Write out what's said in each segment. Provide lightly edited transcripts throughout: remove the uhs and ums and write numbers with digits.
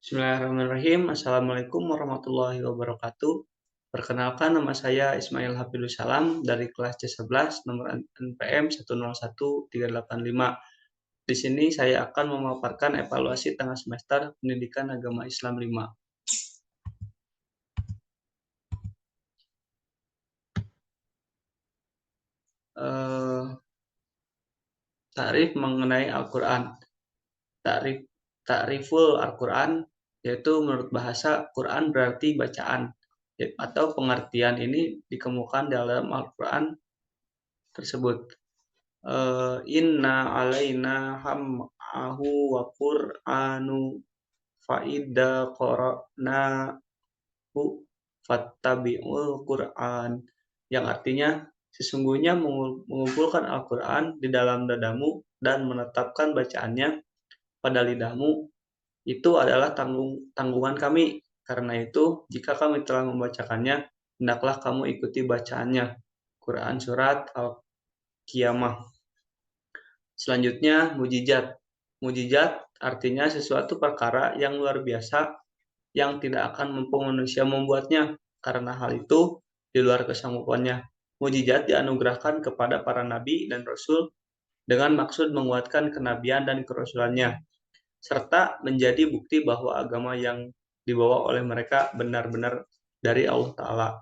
Bismillahirrahmanirrahim. Assalamualaikum warahmatullahi wabarakatuh. Perkenalkan, nama saya Ismail Hafidhus Salam dari kelas C11 nomor NPM 101385. Di sini saya akan memaparkan evaluasi tengah semester Pendidikan Agama Islam 5. Takrif mengenai Al-Quran. Takriful Al-Quran, yaitu menurut bahasa Quran berarti bacaan, atau pengertian ini dikemukakan dalam Al-Quran tersebut. Inna alaina ham'ahu wa qur'anu fa'idha qara'nahu fattabi'ul Qur'an, yang artinya sesungguhnya mengumpulkan Al-Quran di dalam dadamu dan menetapkan bacaannya pada lidahmu itu adalah tanggungan kami. Karena itu, jika kami telah membacakannya, hendaklah kamu ikuti bacaannya. Quran Surat Al-Qiyamah. Selanjutnya, mujizat. Mujizat artinya sesuatu perkara yang luar biasa yang tidak akan mampu manusia membuatnya. Karena hal itu di luar kesanggupannya. Mujizat dianugerahkan kepada para nabi dan rasul dengan maksud menguatkan kenabian dan kerasulannya, serta menjadi bukti bahwa agama yang dibawa oleh mereka benar-benar dari Allah Ta'ala.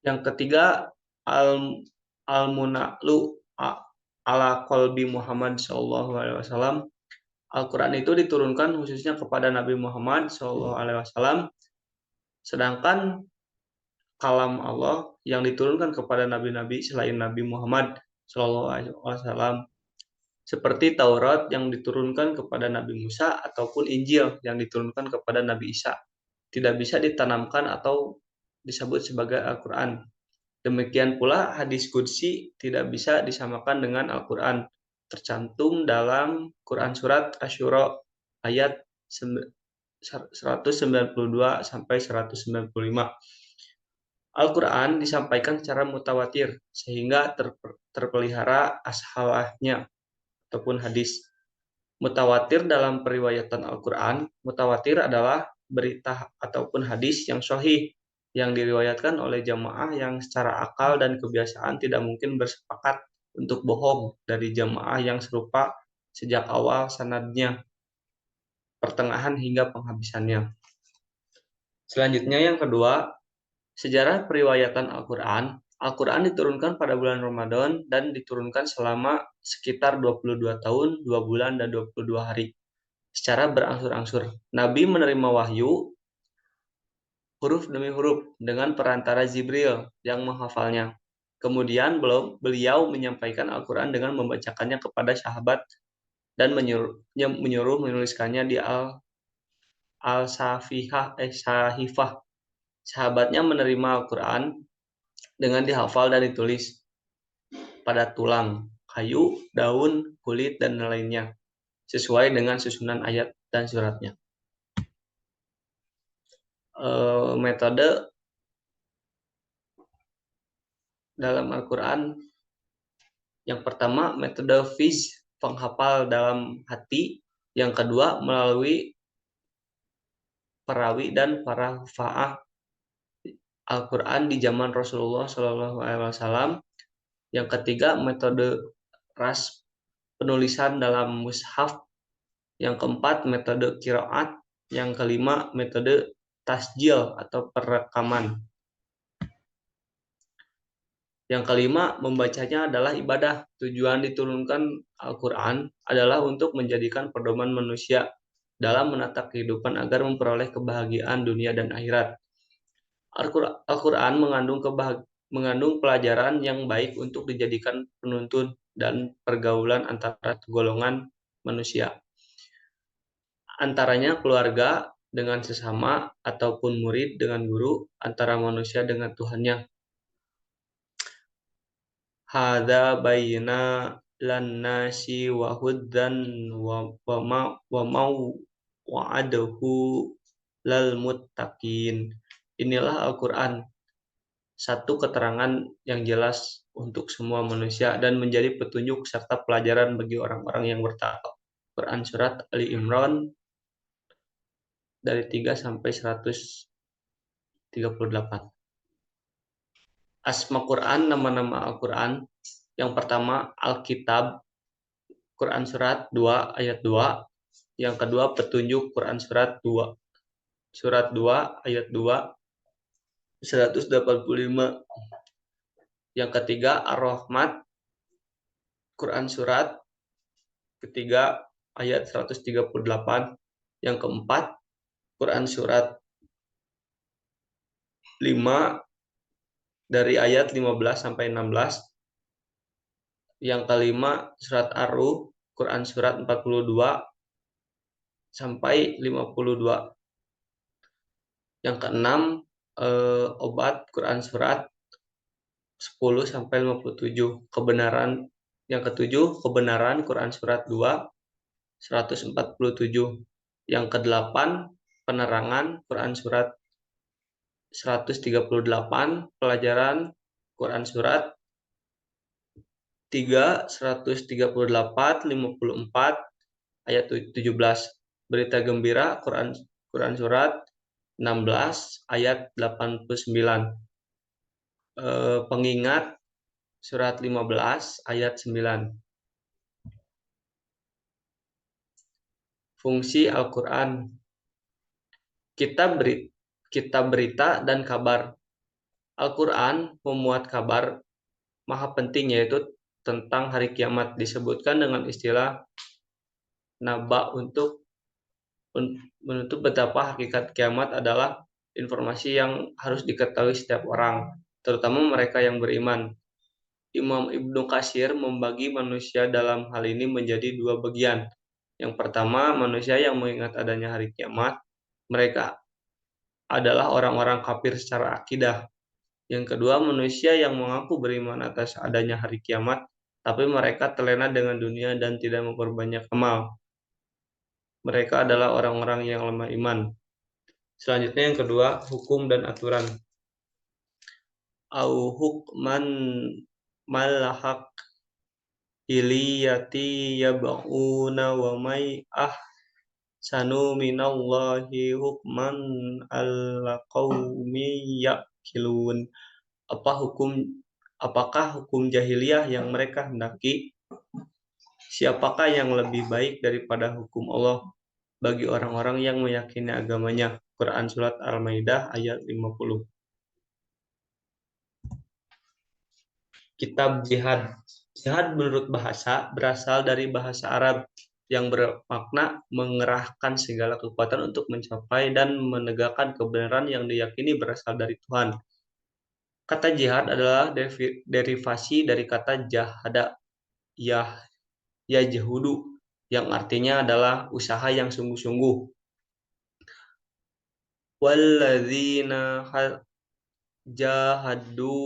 Yang ketiga, al-muna'lu ala qalbi Muhammad SAW. Al-Quran itu diturunkan khususnya kepada Nabi Muhammad SAW, sedangkan kalam Allah yang diturunkan kepada nabi-nabi selain Nabi Muhammad SAW, seperti Taurat yang diturunkan kepada Nabi Musa ataupun Injil yang diturunkan kepada Nabi Isa, tidak bisa ditanamkan atau disebut sebagai Al-Quran. Demikian pula hadis qudsi tidak bisa disamakan dengan Al-Quran, tercantum dalam Quran Surat Asy-Syura ayat 192 sampai 195. Al-Quran disampaikan secara mutawatir sehingga terpelihara ashalahnya ataupun hadis. Mutawatir dalam periwayatan Al-Quran, mutawatir adalah berita ataupun hadis yang sahih yang diriwayatkan oleh jamaah yang secara akal dan kebiasaan tidak mungkin bersepakat untuk bohong dari jamaah yang serupa sejak awal sanadnya, pertengahan hingga penghabisannya. Selanjutnya yang kedua, sejarah periwayatan Al-Quran. Al-Quran diturunkan pada bulan Ramadan dan diturunkan selama sekitar 22 tahun, 2 bulan, dan 22 hari. Secara berangsur-angsur. Nabi menerima wahyu huruf demi huruf dengan perantara Jibril yang menghafalnya. Kemudian beliau menyampaikan Al-Quran dengan membacakannya kepada sahabat dan menyuruh menuliskannya di Sahifah. Sahabatnya menerima Al-Quran dengan dihafal dan ditulis pada tulang, kayu, daun, kulit, dan lainnya, sesuai dengan susunan ayat dan suratnya. Metode dalam Al-Quran yang pertama, metode fiz, penghafal dalam hati. Yang kedua, melalui perawi dan para hufa'ah Al-Quran di zaman Rasulullah SAW. Yang ketiga, metode ras, penulisan dalam mushaf. Yang keempat, metode qiraat. Yang kelima, metode tasjil atau perekaman. Yang kelima, membacanya adalah ibadah. Tujuan diturunkan Al-Quran adalah untuk menjadikan pedoman manusia dalam menata kehidupan agar memperoleh kebahagiaan dunia dan akhirat. Al-Quran mengandung pelajaran yang baik untuk dijadikan penuntun dan pergaulan antara golongan manusia. Antaranya keluarga dengan sesama ataupun murid dengan guru, antara manusia dengan Tuhannya. Hadza bayyana lannasi wa hudan wa wa'adahu lal muttaqin. Inilah Al-Quran satu keterangan yang jelas untuk semua manusia dan menjadi petunjuk serta pelajaran bagi orang-orang yang bertakwa. Quran Surat Ali Imran dari 3 sampai 138. Asma Quran, nama-nama Al-Quran. Yang pertama Alkitab, Quran Surat 2 ayat 2. Yang kedua petunjuk, Quran Surat 2 ayat 2 185. Yang ketiga Ar-Rahmat, Quran Surat ketiga ayat 138. Yang keempat Quran Surat 5 dari ayat 15 sampai 16. Yang kelima Surat Ar-Rum, Quran Surat 42 sampai 52. Yang keenam Obat, Quran Surat 10 sampai 57. Kebenaran. Yang ketujuh Kebenaran, Quran Surat 2 147. Yang kedelapan Penerangan, Quran Surat 138. Pelajaran, Quran Surat 3 138 54 ayat 17. Berita gembira, Quran Surat 16 ayat 89. Pengingat, Surat 15 ayat 9. Fungsi Al-Quran. Kitab berita dan kabar. Al-Quran memuat kabar maha penting, yaitu tentang hari kiamat. Disebutkan dengan istilah naba untuk menutup betapa hakikat kiamat adalah informasi yang harus diketahui setiap orang, terutama mereka yang beriman. Imam Ibnu Katsir membagi manusia dalam hal ini menjadi dua bagian. Yang pertama, manusia yang mengingat adanya hari kiamat. Mereka adalah orang-orang kafir secara akidah. Yang kedua, manusia yang mengaku beriman atas adanya hari kiamat, tapi mereka terlena dengan dunia dan tidak memperbanyak amal. Mereka adalah orang-orang yang lemah iman. Selanjutnya yang kedua, hukum dan aturan. Au hukman malhaq iliyati yab'una wa may ahsanu minallahi hukman al-qaumi ya'qilun. Apakah hukum jahiliyah yang mereka hendaki? Siapakah yang lebih baik daripada hukum Allah bagi orang-orang yang meyakini agamanya? Quran Surat Al-Maidah ayat 50. Kitab Jihad. Jihad menurut bahasa berasal dari bahasa Arab yang bermakna mengerahkan segala kekuatan untuk mencapai dan menegakkan kebenaran yang diyakini berasal dari Tuhan. Kata jihad adalah derivasi dari kata jahada, yajhudu, yang artinya adalah usaha yang sungguh-sungguh. Walladzina jahadu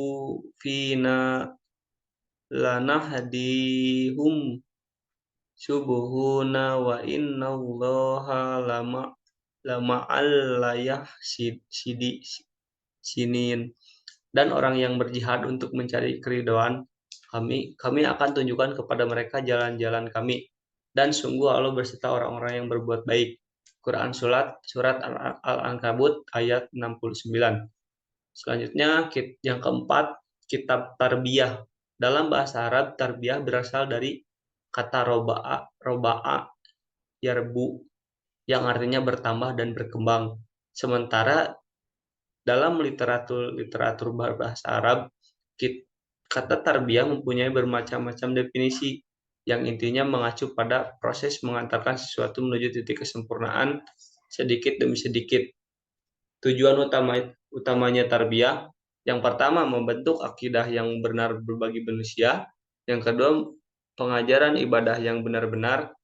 fina lanahdihum subuhuna wa innallaha lama'al sinin. Dan orang yang berjihad untuk mencari keridhaan kami akan tunjukkan kepada mereka jalan-jalan kami, dan sungguh Allah berserta orang-orang yang berbuat baik. Quran Surat Al-Ankabut ayat 69. Selanjutnya yang keempat, kitab tarbiyah. Dalam bahasa Arab, tarbiyah berasal dari kata roba'a yarbu, yang artinya bertambah dan berkembang. Sementara dalam literatur bahasa Arab, kata tarbiyah mempunyai bermacam-macam definisi yang intinya mengacu pada proses mengantarkan sesuatu menuju titik kesempurnaan sedikit demi sedikit. Tujuan utamanya tarbiyah, yang pertama membentuk akidah yang benar bagi manusia, yang kedua pengajaran ibadah yang benar-benar,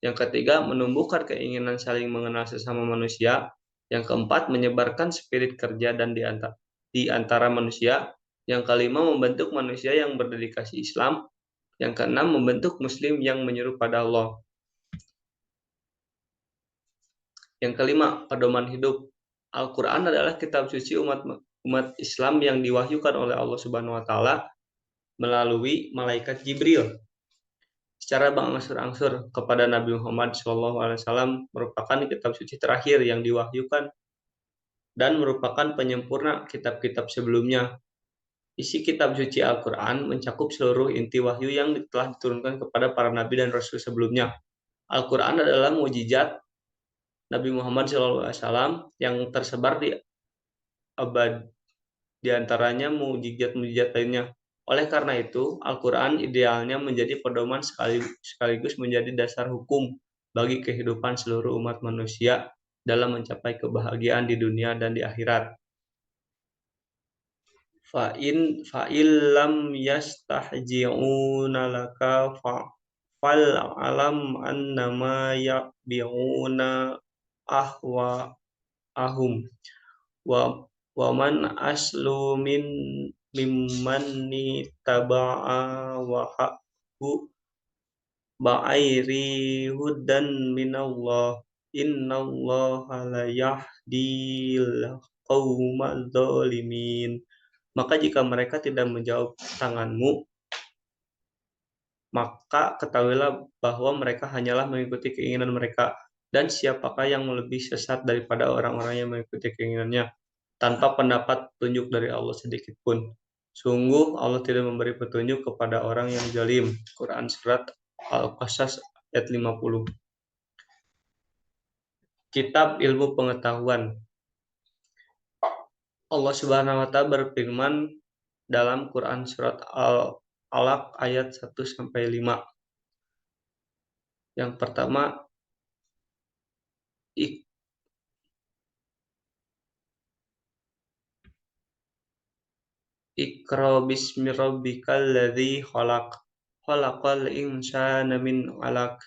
yang ketiga menumbuhkan keinginan saling mengenal sesama manusia, yang keempat menyebarkan spirit kerja dan di antara manusia, yang kelima membentuk manusia yang berdedikasi Islam, yang keenam membentuk muslim yang menyeru pada Allah. Yang kelima, pedoman hidup. Al-Quran adalah kitab suci umat Islam yang diwahyukan oleh Allah Subhanahu wa taala melalui malaikat Jibril secara berangsur-angsur kepada Nabi Muhammad SAW merupakan kitab suci terakhir yang diwahyukan dan merupakan penyempurna kitab-kitab sebelumnya. Isi kitab suci Al-Quran mencakup seluruh inti wahyu yang telah diturunkan kepada para nabi dan rasul sebelumnya. Al-Quran adalah mukjizat Nabi Muhammad SAW yang tersebar di abad, di antaranya mukjizat-mukjizat lainnya. Oleh karena itu, Al-Quran idealnya menjadi pedoman sekaligus menjadi dasar hukum bagi kehidupan seluruh umat manusia dalam mencapai kebahagiaan di dunia dan di akhirat. Fa'il lam yastahji'una laka fal alam annama ya'bi'una ahum wa man aslu mimman taba'a wa haqqu ba'airi hudan minallah innallaha la yahdil qaumal zalimin. Maka jika mereka tidak menjawab tanganmu, maka ketahuilah bahwa mereka hanyalah mengikuti keinginan mereka, dan siapakah yang lebih sesat daripada orang-orang yang mengikuti keinginannya tanpa pendapat petunjuk dari Allah sedikit pun. Sungguh Allah tidak memberi petunjuk kepada orang yang zalim. Quran Surat Al-Qasas ayat 50. Kitab Ilmu Pengetahuan. Allah Subhanahu wa taala berfirman dalam Quran Surat Al-Alaq ayat 1-5. Yang pertama, Iqra bismi rabbikal ladzi khalaqal insana min 'alaq.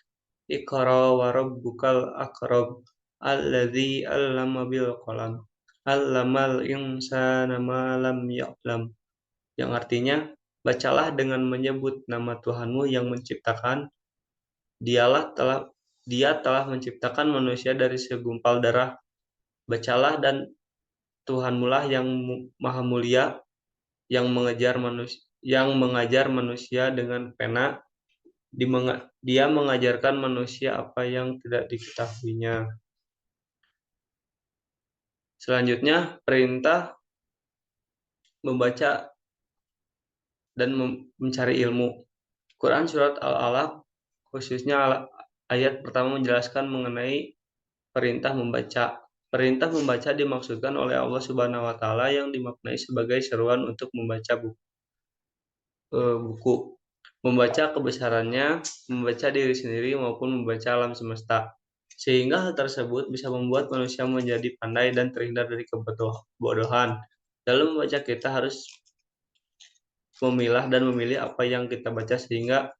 Iqra wa rabbukal akram alladzi 'allama bil qalam 'allamal insana ma lam ya'lam. Yang artinya, bacalah dengan menyebut nama Tuhanmu yang menciptakan. Dia telah menciptakan manusia dari segumpal darah. Bacalah, dan Tuhanmu lah yang maha mulia, yang mengajar manusia dengan pena. Dia mengajarkan manusia apa yang tidak diketahuinya. Selanjutnya, perintah membaca dan mencari ilmu. Quran Surat Al-Alaq khususnya ayat pertama menjelaskan mengenai perintah membaca. Perintah membaca dimaksudkan oleh Allah Subhanahu wa taala yang dimaknai sebagai seruan untuk membaca buku. Membaca kebesarannya, membaca diri sendiri maupun membaca alam semesta. Sehingga hal tersebut bisa membuat manusia menjadi pandai dan terhindar dari kebodohan. Dalam membaca kita harus memilah dan memilih apa yang kita baca sehingga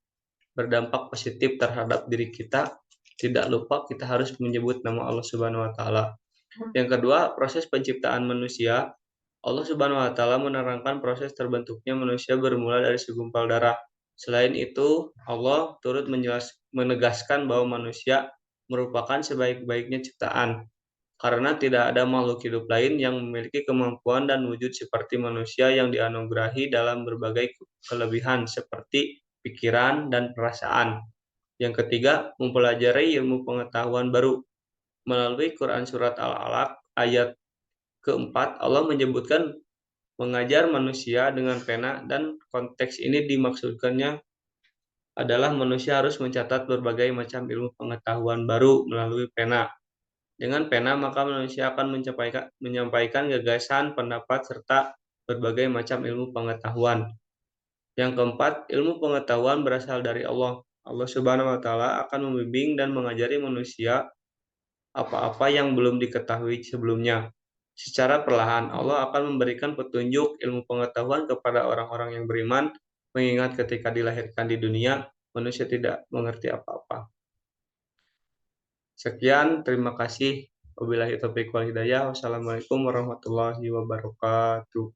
berdampak positif terhadap diri kita. Tidak lupa kita harus menyebut nama Allah Subhanahu wa taala. Yang kedua, proses penciptaan manusia. Allah Subhanahu wa taala menerangkan proses terbentuknya manusia bermula dari segumpal darah. Selain itu, Allah turut menegaskan bahwa manusia merupakan sebaik-baiknya ciptaan, karena tidak ada makhluk hidup lain yang memiliki kemampuan dan wujud seperti manusia yang dianugerahi dalam berbagai kelebihan seperti pikiran dan perasaan. Yang ketiga, mempelajari ilmu pengetahuan baru. Melalui Quran Surat Al-Alaq ayat keempat, Allah menyebutkan mengajar manusia dengan pena, dan konteks ini dimaksudkannya adalah manusia harus mencatat berbagai macam ilmu pengetahuan baru melalui pena. Dengan pena, maka manusia akan menyampaikan gagasan, pendapat, serta berbagai macam ilmu pengetahuan. Yang keempat, ilmu pengetahuan berasal dari Allah. Allah Subhanahu wa taala akan membimbing dan mengajari manusia apa-apa yang belum diketahui sebelumnya. Secara perlahan, Allah akan memberikan petunjuk ilmu pengetahuan kepada orang-orang yang beriman, mengingat ketika dilahirkan di dunia, manusia tidak mengerti apa-apa. Sekian, terima kasih. Wabillahi taufiq wal hidayah. Wassalamualaikum warahmatullahi wabarakatuh.